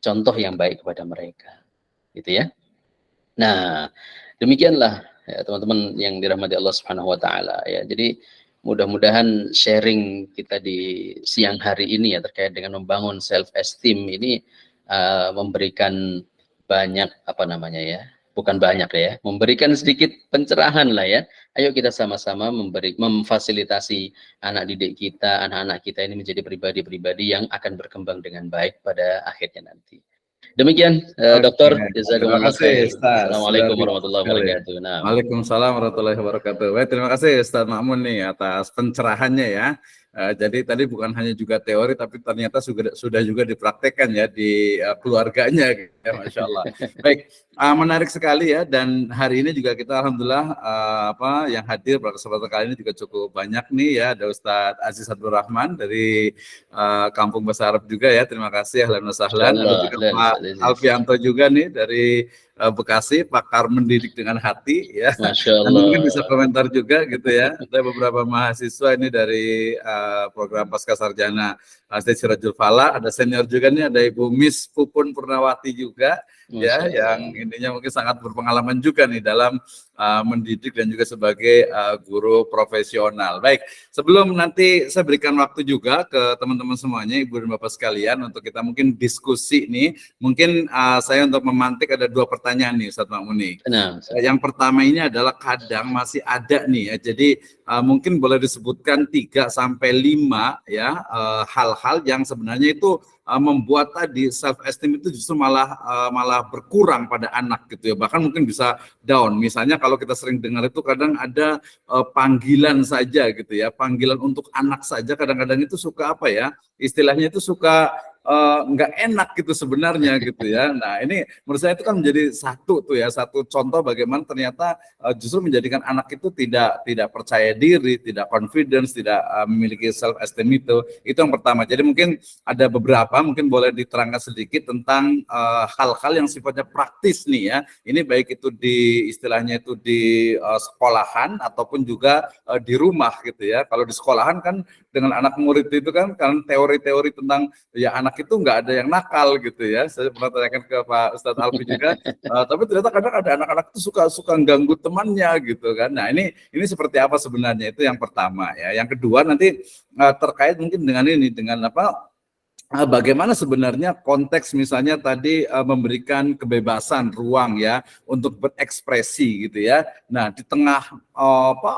contoh yang baik kepada mereka, gitu ya. Nah, demikianlah ya, teman-teman yang dirahmati Allah Subhanahu Wa Taala ya. Jadi mudah-mudahan sharing kita di siang hari ini ya terkait dengan membangun self esteem ini memberikan banyak apa namanya ya, bukan banyak ya, memberikan sedikit pencerahan lah ya. Ayo kita sama-sama memfasilitasi anak didik kita, anak-anak kita ini menjadi pribadi-pribadi yang akan berkembang dengan baik pada akhirnya nanti. Demikian Dokter, Terima jazakumullah kasih khair. Ustaz. Luar Assalamualaikum biasa warahmatullahi sekali. wabarakatuh. Nah, Waalaikumsalam warahmatullahi wabarakatuh. Baik, terima kasih Ustaz Ma'mun nih atas pencerahannya ya. Jadi tadi bukan hanya juga teori tapi ternyata sudah juga dipraktekkan ya di keluarganya gitu ya, Masya Allah. Baik, menarik sekali ya, dan hari ini juga kita alhamdulillah yang hadir pada kesempatan kali ini juga cukup banyak nih ya. Ada Ustadz Aziz Abdul Rahman dari Kampung Bahasa Arab juga ya. Terima kasih, ahlan wa sahlan. Ada juga Pak Alfianto juga nih dari Bekasi, pakar mendidik dengan hati ya. Masya Nanti mungkin Allah. bisa komentar juga gitu ya. Ada beberapa mahasiswa ini dari program Pasca Sarjana Sirajul Falah, ada senior juga nih, ada Ibu Miss Pupun Purnawati juga ya, yang ininya mungkin sangat berpengalaman juga nih dalam mendidik dan juga sebagai guru profesional. Baik, sebelum nanti saya berikan waktu juga ke teman-teman semuanya, Ibu dan Bapak sekalian, untuk kita mungkin diskusi nih, mungkin saya untuk memantik ada 2 pertanyaan nih Ustaz Ma'muni. Nah, yang pertama ini adalah kadang masih ada nih ya, jadi mungkin boleh disebutkan 3 sampai 5 ya hal-hal yang sebenarnya itu membuat tadi self esteem itu justru malah berkurang pada anak gitu ya, bahkan mungkin bisa down. Misalnya kalau kita sering dengar itu kadang ada panggilan saja gitu ya, panggilan untuk anak saja kadang-kadang itu suka apa ya, istilahnya itu suka nggak enak gitu sebenarnya gitu ya. Nah ini menurut saya itu kan menjadi satu contoh bagaimana ternyata justru menjadikan anak itu tidak percaya diri, tidak confidence, tidak memiliki self esteem itu yang pertama. Jadi mungkin ada beberapa, mungkin boleh diterangkan sedikit tentang hal-hal yang sifatnya praktis nih ya. Ini baik itu di istilahnya itu di sekolahan ataupun juga di rumah gitu ya. Kalau di sekolahan kan dengan anak murid itu kan teori-teori tentang ya anak itu nggak ada yang nakal gitu ya. Saya pernah tanyakan ke Pak Ustadz Alfi juga, tapi ternyata kadang ada anak-anak itu suka ganggu temannya gitu kan. Nah ini seperti apa sebenarnya, itu yang pertama ya. Yang kedua nanti terkait mungkin dengan apa, bagaimana sebenarnya konteks misalnya tadi memberikan kebebasan ruang ya untuk berekspresi gitu ya. Nah di tengah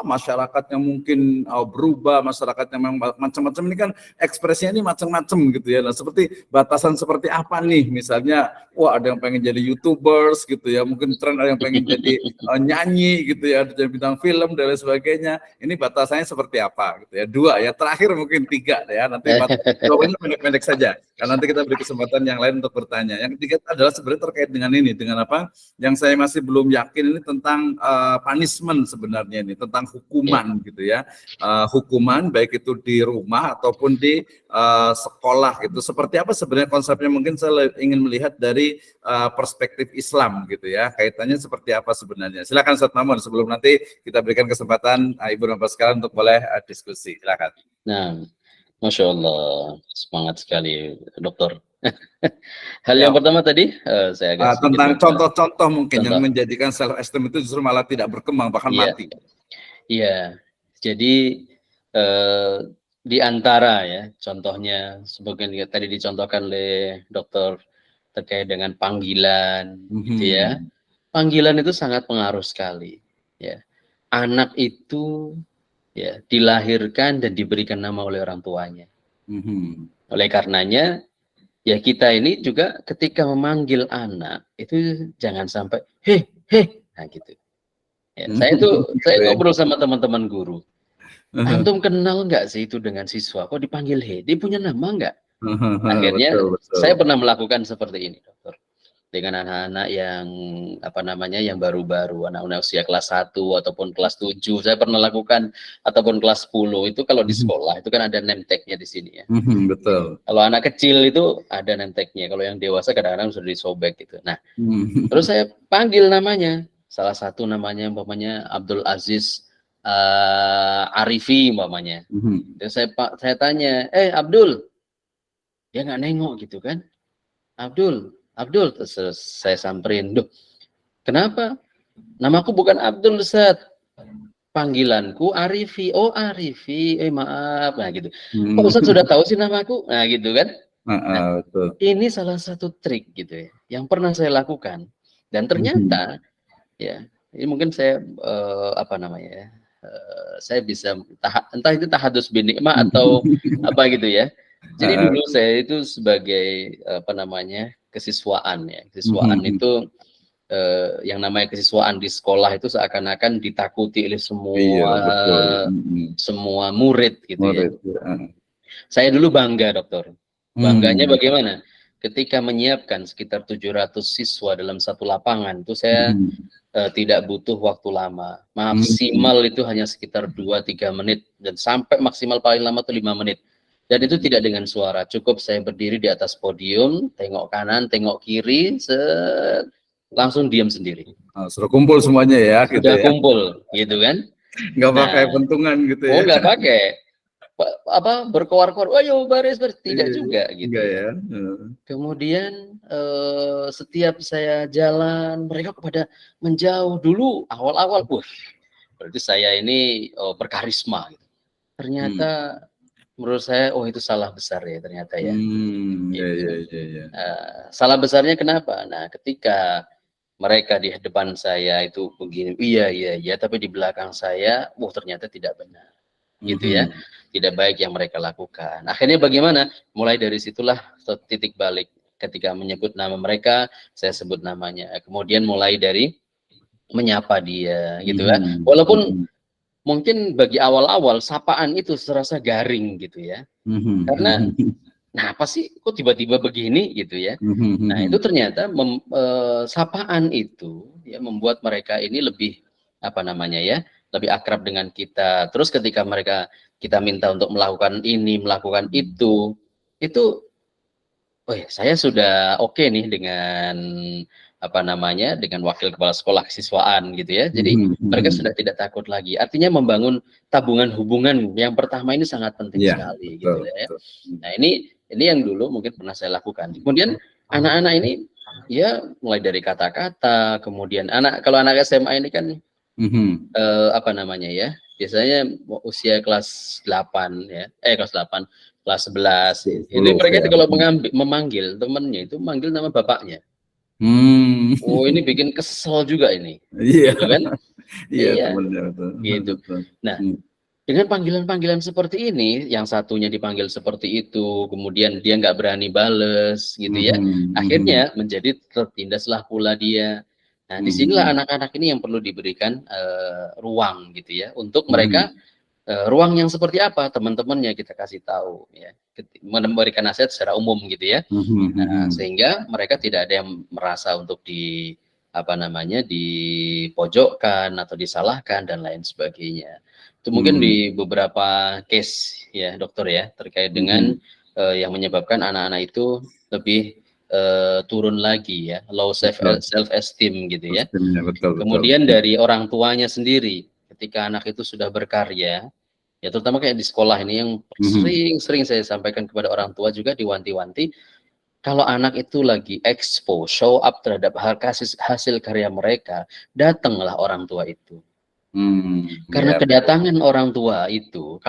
masyarakat yang mungkin berubah, masyarakat yang macam-macam ini kan ekspresinya ini macam-macam gitu ya. Nah seperti batasan seperti apa nih, misalnya wah ada yang pengen jadi YouTubers gitu ya, mungkin tren ada yang pengen jadi nyanyi gitu ya, ada jadi bintang film dan lain sebagainya. Ini batasannya seperti apa gitu ya. 2 ya, terakhir mungkin 3 ya, nanti jawabannya pendek-pendek saja. Karena nanti kita beri kesempatan yang lain untuk bertanya. Yang ketiga adalah sebenarnya terkait dengan apa yang saya masih belum yakin ini tentang punishment sebenarnya ini, tentang hukuman gitu ya. Hukuman baik itu di rumah ataupun di sekolah gitu. Seperti apa sebenarnya konsepnya, mungkin saya ingin melihat dari perspektif Islam gitu ya. Kaitannya seperti apa sebenarnya. Silakan Ustaz Mamun, sebelum nanti kita berikan kesempatan Ibu dan Bapak sekalian untuk boleh diskusi. Silakan. Nah, Masya Allah, semangat sekali Dokter. Hal Ya. yang pertama tadi saya agak sedikit Tentang lupa. contoh-contoh mungkin yang Contoh. menjadikan self esteem itu justru malah tidak berkembang bahkan Iya, mati. iya. Jadi di antara ya contohnya sebagian tadi dicontohkan oleh dokter terkait dengan panggilan gitu ya. Mhm. Panggilan itu sangat pengaruh sekali ya. Anak itu ya dilahirkan dan diberikan nama oleh orang tuanya. Mhm. Oleh karenanya ya kita ini juga ketika memanggil anak itu jangan sampai heh heh, nah gitu. Ya, saya Gitu ya. ngobrol sama teman-teman guru. Antum kenal nggak sih itu dengan siswa? Kok dipanggil he? Dia punya nama nggak? Betul, Akhirnya betul. saya pernah melakukan seperti ini, dokter. Dengan anak-anak yang apa namanya yang baru-baru, anak-anak usia kelas 1 ataupun kelas 7, saya pernah lakukan ataupun kelas 10 itu kalau di Mhm. sekolah itu kan ada name tag-nya di sini ya. Betul. Kalau anak kecil itu ada name tag-nya, kalau yang dewasa kadang-kadang sudah disobek gitu. Nah, terus Mhm. saya panggil namanya. Salah satu namanya umpamanya Abdul Aziz Arifi umpamanya. Mhm. Terus saya tanya, Abdul, dia nggak nengok gitu kan? Abdul, Abdul, terus saya samperin, duh, kenapa? Namaku bukan Abdul, Ustaz. Panggilanku Arifi. Oh, Arifi, maaf, nah gitu. Kok Ustaz sudah tahu sih namaku? Nah gitu kan? Nah, Betul. ini salah satu trik gitu ya, yang pernah saya lakukan. Dan Mhm. ternyata, ya, ini mungkin saya, apa namanya ya, saya bisa, entah itu tahadus bin nikmah atau apa gitu ya. Jadi Heeh. dulu saya itu sebagai, apa namanya, kesiswaan ya, kesiswaan Mhm. itu, yang namanya kesiswaan di sekolah itu seakan-akan ditakuti oleh Iya, semua betul. Mhm. semua murid gitu ya. Murid, heeh. Saya dulu bangga, dokter. Bangganya Mmm. bagaimana? Ketika menyiapkan sekitar 700 siswa dalam satu lapangan, itu saya Mhm. tidak butuh waktu lama. Mhm. Maksimal itu hanya sekitar 2-3 menit dan sampai maksimal paling lama itu 5 menit. Dan itu tidak dengan suara, cukup saya berdiri di atas podium, tengok kanan, tengok kiri, langsung diam sendiri. Suruh kumpul semuanya ya, gitu Sudah ya? kumpul, gitu kan? Nggak pakai Nah, pentungan gitu oh ya? nggak pakai, berkoar-koar, ayo baris baris, tidak Iya, juga gitu enggak ya. ya? Heeh. Kemudian setiap saya jalan, mereka pada menjauh dulu awal-awal, berarti saya ini berkarisma. Gitu. Mmm. Ternyata menurut saya, oh itu salah besar ya ternyata ya. Ya, Gitu. ya, ya, ya. Salah besarnya kenapa? Nah, ketika mereka di depan saya itu begini, iya, iya, iya, tapi di belakang saya, ternyata tidak benar. Gitu ya, Mhm. tidak baik yang mereka lakukan. Akhirnya bagaimana? Mulai dari situlah titik balik. Ketika menyebut nama mereka, saya sebut namanya. Kemudian mulai dari menyapa dia, gitu ya. Mhm. Walaupun Mhm. mungkin bagi awal-awal sapaan itu serasa garing gitu ya. Mhm. Karena, nah apa sih kok tiba-tiba begini gitu ya. Mhm. Nah itu Mhm. ternyata sapaan itu ya membuat mereka ini lebih apa namanya ya, lebih akrab dengan kita. Terus ketika kita minta untuk melakukan ini, melakukan itu oh ya, saya sudah oke nih dengan apa namanya, dengan wakil kepala sekolah kesiswaan gitu ya. Jadi Mhm. mereka Mhm. sudah tidak takut lagi. Artinya membangun tabungan hubungan yang pertama ini sangat penting Iya, sekali gitu betul, ya. betul. Nah ini yang dulu mungkin pernah saya lakukan. Kemudian anak-anak ini ya mulai dari kata-kata, kemudian kalau anak SMA ini kan Mhm. apa namanya ya, biasanya usia kelas 8 ya, kelas 8, kelas 11. Ini 10 mereka itu ya. kalau memanggil temannya itu manggil nama bapaknya. Mmm. Oh ini bikin kesel juga ini, Iya. gitu kan? Iya, Iya, temennya betul. gitu. Betul. Nah, Mmm. dengan panggilan-panggilan seperti ini, yang satunya dipanggil seperti itu, kemudian dia nggak berani bales, gitu ya. Mhm. Mhm. Akhirnya menjadi tertindaslah pula dia. Nah, disinilah Mhm. anak-anak ini yang perlu diberikan ruang, gitu ya, untuk mereka Mhm. ruang yang seperti apa teman-temannya kita kasih tahu, ya, memberikan nasihat secara umum, gitu ya. Mhm. Nah, Mhm. sehingga mereka tidak ada yang merasa untuk apa namanya, dipojokkan atau disalahkan dan lain sebagainya. Itu mungkin Mmm. di beberapa case ya, dokter ya, terkait dengan Mhm. yang menyebabkan anak-anak itu lebih turun lagi ya, low Betul. self esteem gitu ya. Kostumnya, betul, betul. Kemudian dari orang tuanya sendiri, ketika anak itu sudah berkarya, ya terutama kayak di sekolah ini yang Mhm. sering-sering saya sampaikan kepada orang tua juga diwanti-wanti, Kalau anak itu lagi expose, show up terhadap hasil karya mereka, datanglah orang tua itu. Karena Iya. kedatangan orang tua itu,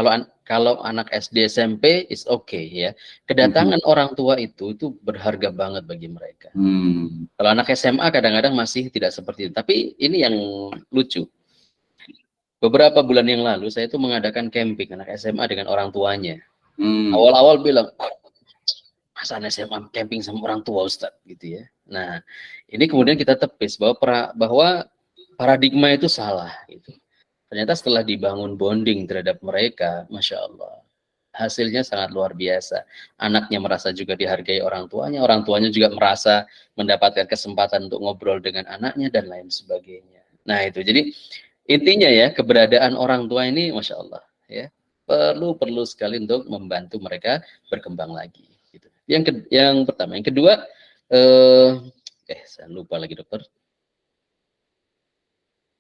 kalau anak SD SMP is okay ya. Kedatangan orang tua itu berharga banget bagi mereka. Kalau anak SMA kadang-kadang masih tidak seperti itu. Tapi ini yang lucu. Beberapa bulan yang lalu saya itu mengadakan camping anak SMA dengan orang tuanya. Awal-awal bilang, masa anak SMA camping sama orang tua Ustadz gitu ya. Nah, ini kemudian kita tepis bahwa paradigma itu salah gitu. Ternyata setelah dibangun bonding terhadap mereka, Masya Allah, hasilnya sangat luar biasa. Anaknya merasa juga dihargai orang tuanya juga merasa mendapatkan kesempatan untuk ngobrol dengan anaknya dan lain sebagainya. Nah itu, jadi intinya ya, keberadaan orang tua ini Masya Allah ya, perlu sekali untuk membantu mereka berkembang lagi. Gitu. Yang pertama, yang kedua, saya lupa lagi dokter,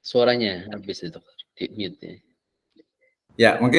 suaranya habis itu, di mute ya. Ya, mungkin